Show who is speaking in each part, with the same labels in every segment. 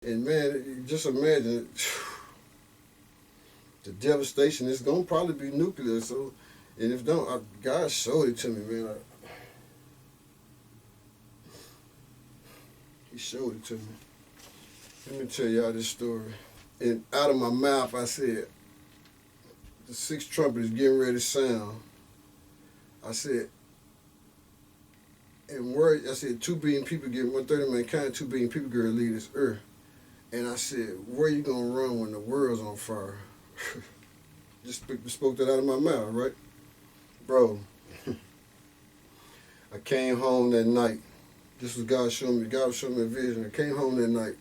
Speaker 1: And man, just imagine the devastation. It's gonna probably be nuclear. So, and if don't, God showed it to me, man. He showed it to me. Let me tell y'all this story. And out of my mouth, I said, the sixth trumpet is getting ready to sound. I said, and word, I said, 2 billion people get 1/3 of mankind, 2 billion people get to leave this earth. And I said, where you gonna run when the world's on fire? Just spoke that out of my mouth, right? Bro, I came home that night. This was God showing me. God was showing me a vision. I came home that night.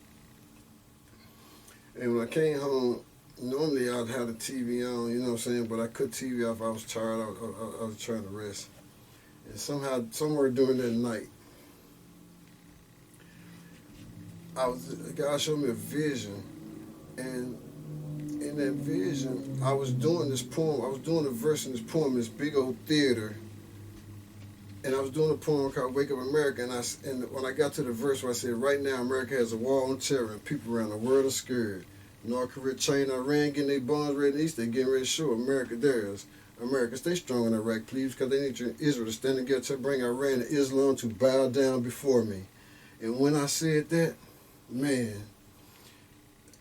Speaker 1: And when I came home, normally I'd have the TV on, you know what I'm saying? But I cut TV off. I was tired. I was trying to rest. And somehow, somewhere during that night, God showed me a vision. And in that vision, I was doing this poem. I was doing a verse in this poem, this big old theater. And I was doing a poem called Wake Up America. And when I got to the verse where I said, right now America has a war on terror and people around the world are scared. North Korea, China, Iran getting their bombs ready in the east. They getting ready to show America theirs. America, stay strong in Iraq, please, because they need Israel to stand together to bring Iran and Islam to bow down before me. And when I said that, man,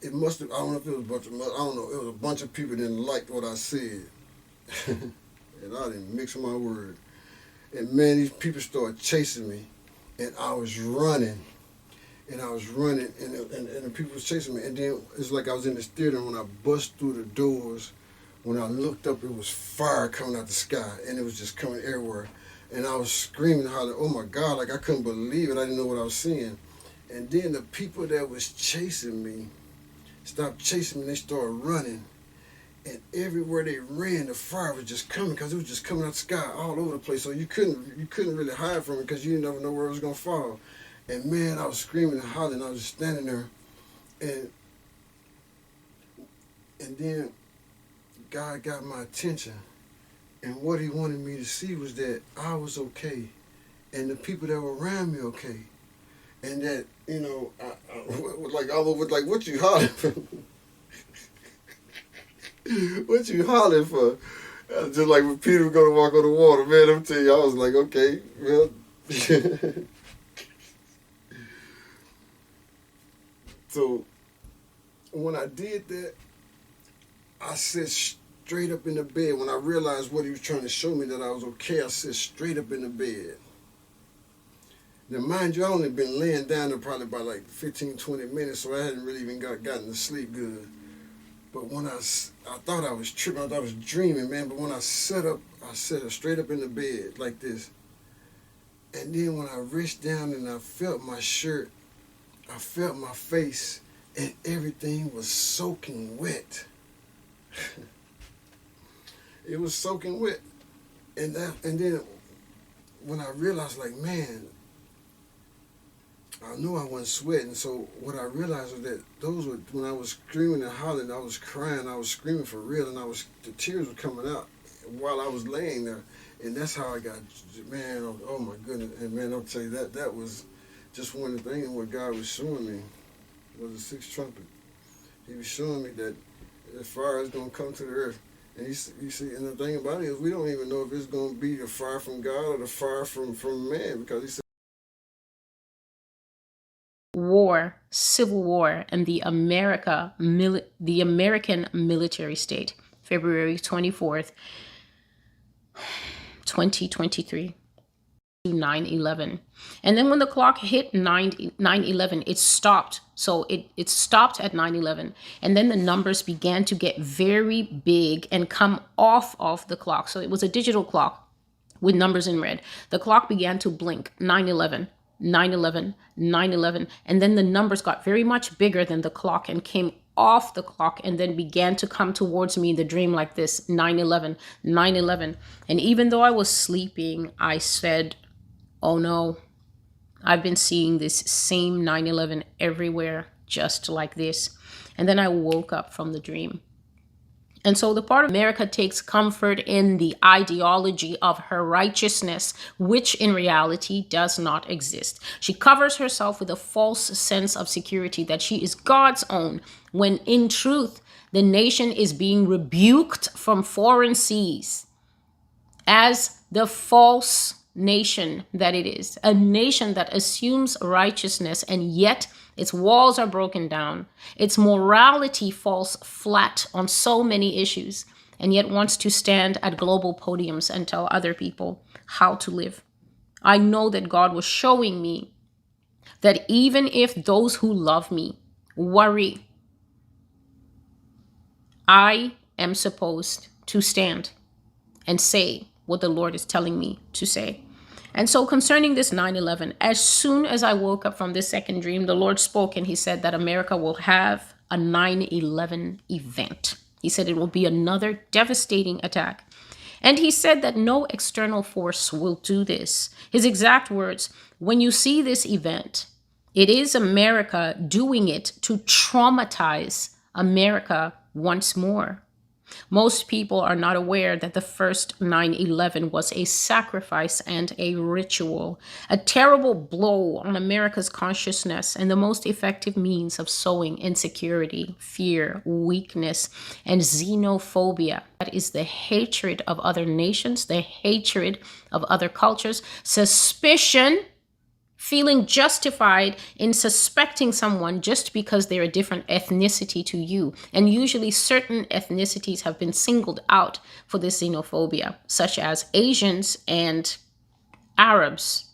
Speaker 1: it must have, I don't know if it was a bunch of, I don't know, it was a bunch of people that didn't like what I said. And I didn't mix my word. And man, these people started chasing me. And I was running. And the people was chasing me. And then it's like I was in this theater, and when I bust through the doors, when I looked up, it was fire coming out the sky, and it was just coming everywhere. And I was screaming, hollering, oh my God, like I couldn't believe it. I didn't know what I was seeing. And then the people that was chasing me stopped chasing me, they started running. And everywhere they ran, the fire was just coming, because it was just coming out the sky all over the place. So you couldn't really hide from it, because you didn't never know where it was going to fall. And man, I was screaming and hollering. I was just standing there. And then God got my attention. And what he wanted me to see was that I was okay. And the people that were around me okay. And that, you know, like, what you hollering for? What you hollering for? Just like when Peter was going to walk on the water. Man, I'm telling you, I was like, okay, well. So when I did that, I sat straight up in the bed. When I realized what he was trying to show me, that I was okay, I sat straight up in the bed. Now, mind you, I only been laying down there probably about like 15, 20 minutes, so I hadn't really even gotten to sleep good. But when I thought I was tripping, I thought I was dreaming, man. But when I sat up straight up in the bed like this. And then when I reached down and I felt my shirt, I felt my face, and everything was soaking wet. It was soaking wet. And then when I realized, like, man, I knew I wasn't sweating. So what I realized was that when I was screaming and hollering, I was crying, I was screaming for real, and the tears were coming out while I was laying there. And that's how I got, man, oh my goodness. And man, I'll tell you, that was just one of the things what God was showing me was the sixth trumpet. He was showing me that the fire is going to come to the earth. And you see, and the thing about it is we don't even know if it's going to be the fire from God or the fire from man, because he said
Speaker 2: war, civil war, and the American military state, February 24th, 2023. 9/11. And then when the clock hit 9/11, it stopped. So it stopped at 9/11. And then the numbers began to get very big and come off of the clock. So it was a digital clock with numbers in red. The clock began to blink. 9/11, 9/11, 9/11. And then the numbers got very much bigger than the clock and came off the clock and then began to come towards me in the dream like this: 9/11, 9/11. And even though I was sleeping, I said, oh no, I've been seeing this same 9/11 everywhere, just like this. And then I woke up from the dream. And so the part of America takes comfort in the ideology of her righteousness, which in reality does not exist. She covers herself with a false sense of security that she is God's own, when in truth, the nation is being rebuked from foreign seas as the false nation that it is, a nation that assumes righteousness and yet its walls are broken down. Its morality falls flat on so many issues and yet wants to stand at global podiums and tell other people how to live. I know that God was showing me that even if those who love me worry, I am supposed to stand and say what the Lord is telling me to say. And so concerning this 9/11, as soon as I woke up from this second dream, the Lord spoke and he said that America will have a 9/11 event. He said it will be another devastating attack. And he said that no external force will do this. His exact words, when you see this event, it is America doing it to traumatize America once more. Most people are not aware that the first 9/11 was a sacrifice and a ritual, a terrible blow on America's consciousness and the most effective means of sowing insecurity, fear, weakness, and xenophobia. That is the hatred of other nations, the hatred of other cultures, suspicion, feeling justified in suspecting someone just because they're a different ethnicity to you. And usually certain ethnicities have been singled out for this xenophobia, such as Asians and Arabs.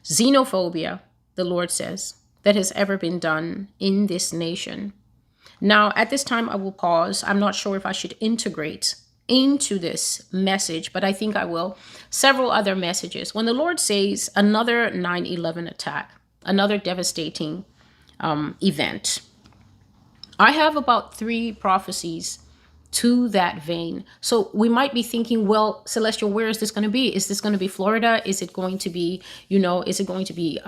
Speaker 2: Xenophobia, the Lord says, that has ever been done in this nation. Now, at this time, I will pause. I'm not sure if I should integrate into this message, but I think I will. Several other messages. When the Lord says another 9/11 attack, another devastating event, I have about 3 prophecies to that vein. So we might be thinking, well, Celestial, where is this going to be? Is this going to be Florida? Is it going to be, is it going to be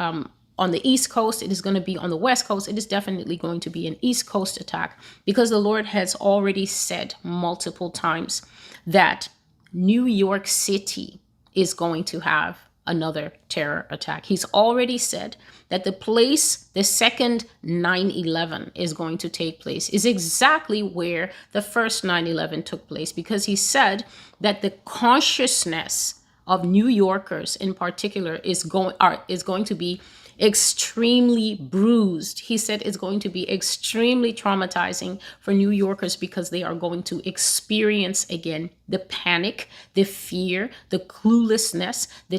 Speaker 2: on the East Coast? It is going to be on the West Coast. It is definitely going to be an East Coast attack, because the Lord has already said multiple times that New York City is going to have another terror attack. He's already said that the place the second 9/11 is going to take place is exactly where the first 9/11 took place, because he said that the consciousness of New Yorkers in particular is going to be extremely bruised. He said it's going to be extremely traumatizing for New Yorkers, because they are going to experience again the panic, the fear, the cluelessness, the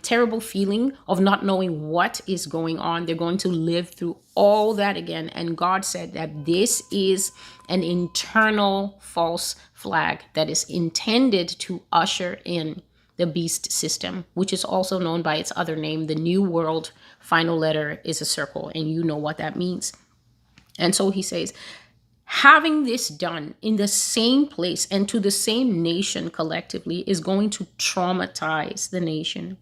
Speaker 2: terrible feeling of not knowing what is going on. They're going to live through all that again. And God said that this is an internal false flag that is intended to usher in the beast system, which is also known by its other name, the New World. Final letter is a circle, and you know what that means. And so he says, having this done in the same place and to the same nation collectively is going to traumatize the nation.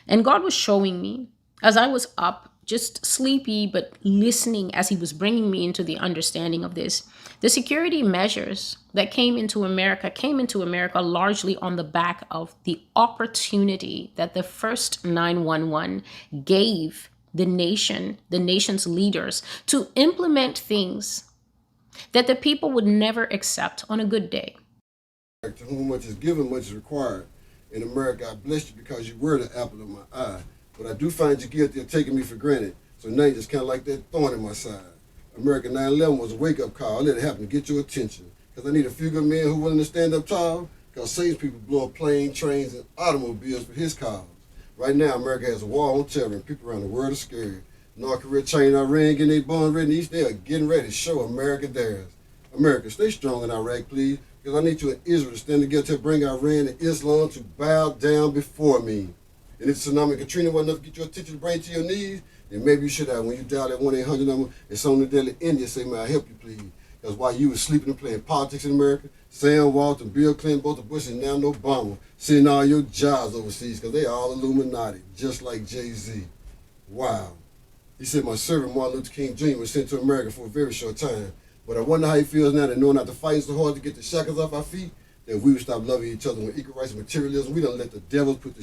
Speaker 2: And God was showing me as I was up, just sleepy, but listening as he was bringing me into the understanding of this. The security measures that came into America largely on the back of the opportunity that the first 9/11 gave the nation's leaders to implement things that the people would never accept on a good day.
Speaker 1: To whom much is given, much is required. In America, I bless you because you were the apple of my eye. But I do find you guilty of taking me for granted. So now you just kind of like that thorn in my side. America 9/11 was a wake-up call. I let it happen to get your attention. Because I need a few good men who are willing to stand up tall. Because Satan's people blow up planes, trains, and automobiles for his cause. Right now, America has a war on terror, and people around the world are scared. North Korea, China, Iran, getting their bombs ready in the East. They are getting ready to show America theirs. America, stay strong in Iraq, please. Because I need you and Israel to stand together to bring Iran and Islam to bow down before me. And if Tsunami Katrina wasn't enough to get your attention to bring to your knees, then maybe you should have. When you dial that 1-800 number, it's on the daily India, say, may I help you, please? Because while you was sleeping and playing politics in America, Sam Walton, Bill Clinton, both the Bush, and now Obama, sending all your jobs overseas because they all Illuminati, just like Jay-Z. Wow. He said my servant Martin Luther King Jr. was sent to America for a very short time. But I wonder how he feels now that knowing not to fight so hard to get the shackles off our feet, that we would stop loving each other with equal rights and materialism. We don't let the devils put the